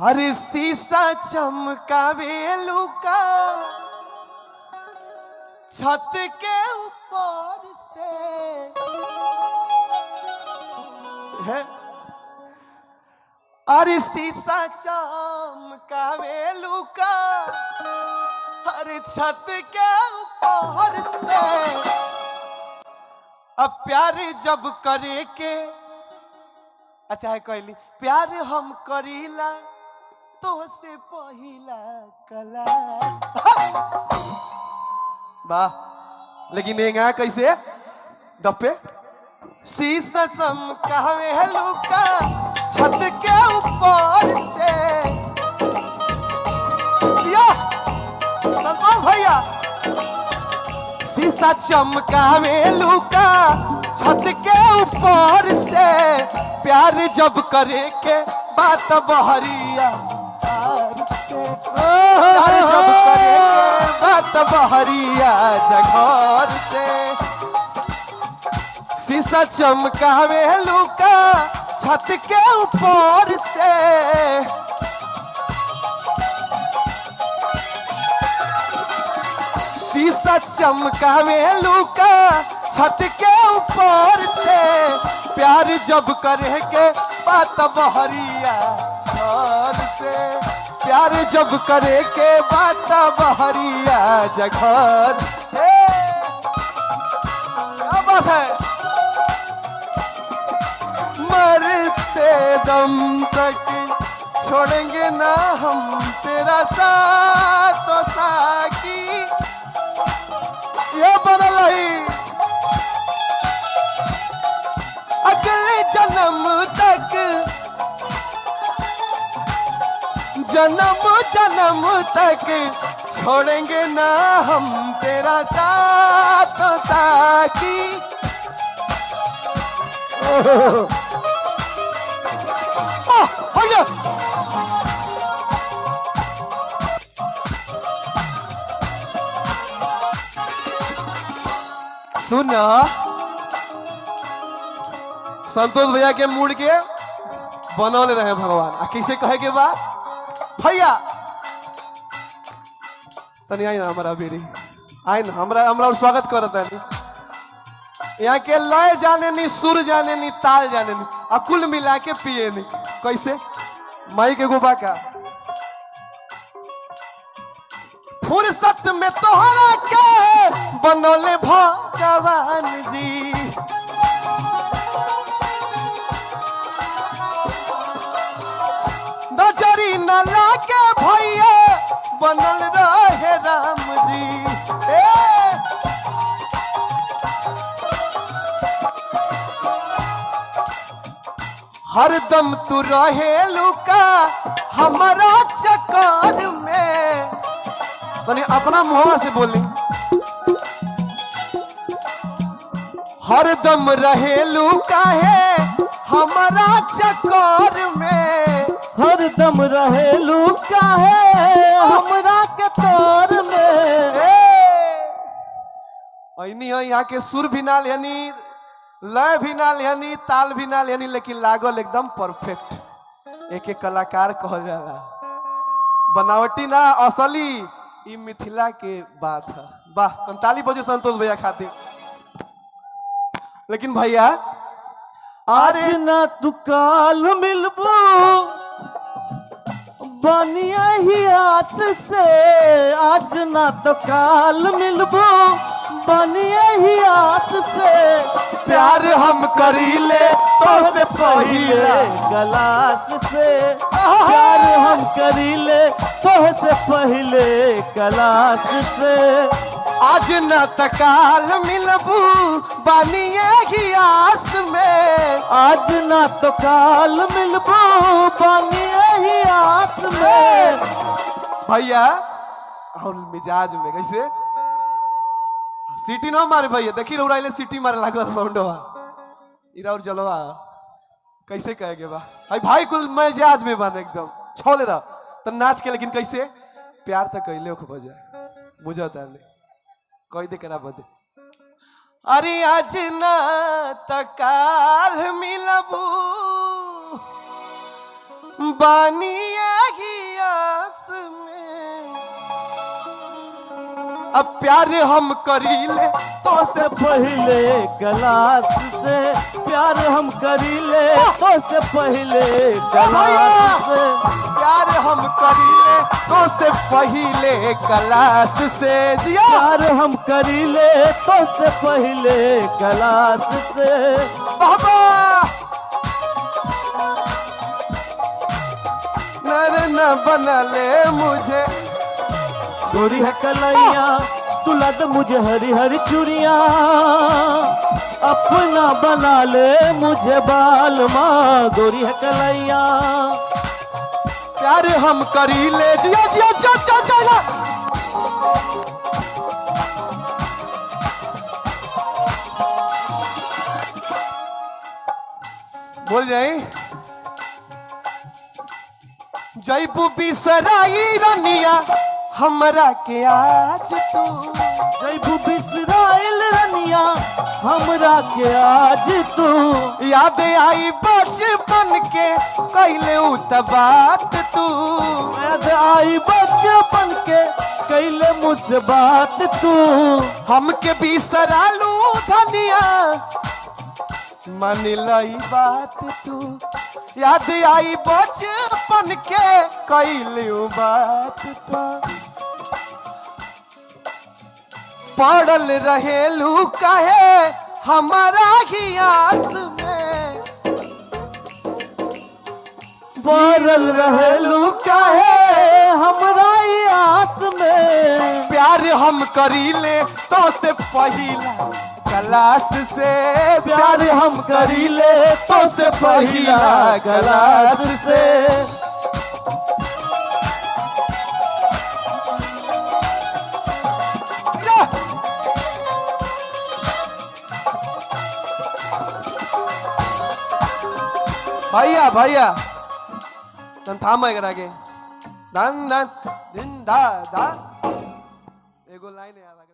अरे शीशा चमकावे लुका छत के ऊपर से है। अरे शीशा चमकावे लुका अरे छत के ऊपर से। अब प्यार जब करे के अच्छा है कहली प्यार हम करीला तो से पहिला कला वाह। लेकिन एंगा कैसे दप्पे शीशा चमकावे लुका छत के ऊपर से। भैया शीशा चमकावे लुका छत के ऊपर से। प्यार जब करे के बात बहरिया जब करे के बात बहरिया जघर से। शीशा चमकावे लुका छत के ऊपर से। शीशा चमकावे लुका छत के ऊपर से। प्यार जब करे के बात बहरिया घर से। प्यार जब करे के बात बहरिया जघर से। क्या बात है मरते दम तक छोड़ेंगे ना हम तेरा साथ तो साकी। ये बदल अगले जन्म तक जन्म जन्म तक छोड़ेंगे ना हम तेरा साथ साकी। भैया सुना संतोष भैया के मूड के बनौले रहे भगवान। आ कैसे कहे के बा भैया तनी आई ना हमारा बेरी आई ना हमरा स्वागत करता है। यहाँ के लय जाने नी सुर जाने नी ताल जाने नी आ कुल मिला के पिए नी। कैसे माई के गोबा का फुर्सत में तोहरा के बनौले भगवान जी। नजरी न लागे भैया बनल रहे राम जी। हरदम तू रहे लुका हमारा चक्कर में। तनी अपना मुंह से बोली हरदम रहे लुका है हमारा चक्कर में। हरदम रहे लुका है हमरा के तोर में। ऐनी यहाँ के सुर भी ना लेनी लय भी ना लेनी ताल भी ना लेनी लेकिन लागल एकदम परफेक्ट। एक एक कलाकार कहल जाला बनावटी ना असली ई मिथिला के बात है। वाह ताली बजे संतोष भैया खातिर। लेकिन भैया आज ना तू काल मिलबू बनिया ही हाथ से। आज ना तो काल मिलबू बनिया ही हाथ से। प्यार हम करीले तो से पहिले गलास से। प्यार हम करीले तो से पहिले गलास से। आज न तकाल मिलबू बनिए ही आस में। आज ना तो काल मिलबू बनिए ही आस में। भैया और मिजाज में कैसे सीटी ना मारे भैया देखी रउराइले सीटी मारे लागल साउंडवा इरा और जलवा कैसे कहेगे बा भाई कुल मिजाज में बन एकदम छोले रहा तो नाच के। लेकिन कैसे प्यार तो कैले खूब बजा बुझता नहीं कह दे करा बदे अरे आज ना तकाल मिलबू बानिया ही आस में। अब प्यार हम करीले तो से पहले गलास से प्यार हम करीले तो से पहले गलास से प्यार हम करीले तो से पहले गलास से जिया प्यार हम करीले तो से पहले गलास से। बाबा नर न बनले मुझे गोरी है कलैया तुला दे मुझे हरी हरी चूड़िया अपना बना ले मुझे बाल माँ गोरी है कलैया। प्यार हम करीले जिया जिया जो जो जो जो। बोल जाए जयपू बिसराई रनिया हमरा के आज तू जयबू बिसराइल रनिया हमरा के आज तू याद आई बचपन के कैले बात तू याद आई बचपन के कैले मुझसे बात तू हमके बिसरालू धनिया मान लई बात तू याद आई बचपन के कैले बात तू पड़ल रहेलू कहे हमारा ही आस में पड़ल रहेलू काहे हमरा ही आस में। प्यार हम करीले तो से पहिला गलास से प्यार हम करीले तो से पहिला गलास से। भैया भैया तन थाम एकरा के दन दन दिन दा दा एगो लाइन याद